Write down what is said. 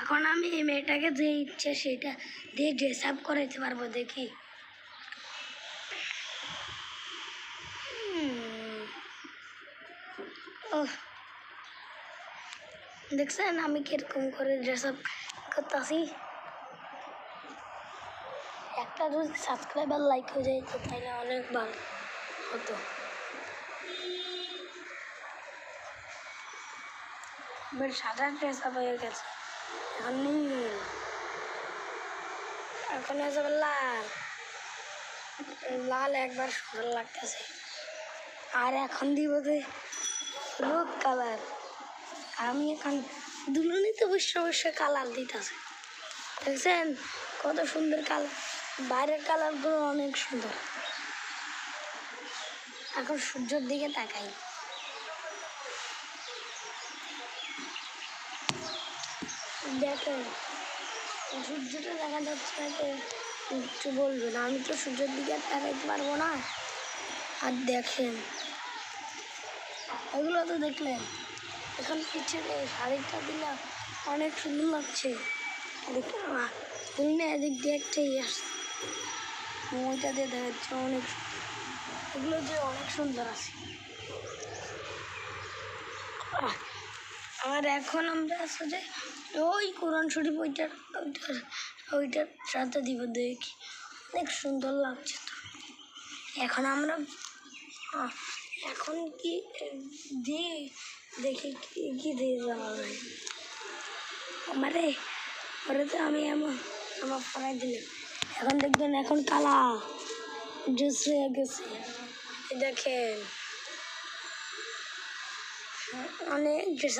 এখন আমি এই মেয়েটাকে যে ইচ্ছে সেটা দিয়ে ড্রেস আপ করাইতে পারবো, দেখি। ও দেখছেন আমি কিরকম করে ড্রেস আপ করতেছি। একটা যদি সাবস্ক্রাইবার লাইক হয়ে যায় তো তাহলে অনেক ভালো হতো। এবার সাদা ড্রেস আপ হয়ে গেছে, এখন নীল, এখন হয়ে যাবে লাল। লাল একবার সুন্দর লাগতেছে। আর এখন দিব যে হলুদ কালার। আমি এখন দুলুনিতে বসে বসে কালার দিতেছে, দেখছেন কত সুন্দর কালার। বাইরের কালারগুলো অনেক সুন্দর। এখন সূর্যের দিকে তাকাই, দেখেন সূর্যটা দেখা যাচ্ছে না, একটু বলবেন। আমি তো সূর্যের দিকে আর তাকাইতে পারবো না। আর দেখেন এগুলো তো দেখলেন। এখন পিছনে শাড়িটা দিলাম, অনেক সুন্দর লাগছে। এদিক দিয়ে একটাই আসছে, ওইটা দিয়ে দেখা যাচ্ছে অনেক, এগুলো যে অনেক সুন্দর আছে। আর এখন আমরা আসলে ওই কোরআন শরীফ ওইটার সাথে দিব, দেখি অনেক সুন্দর লাগছে। তো এখন আমরা এখন কি দিয়ে দেখি কি দিয়ে যাওয়া যায় আমারে। পরে তো আমি আমার পড়াই দিলাম। এখন দেখবেন এখন কালা ড্রেস হয়ে গেছে, দেখেন অনেক ড্রেস।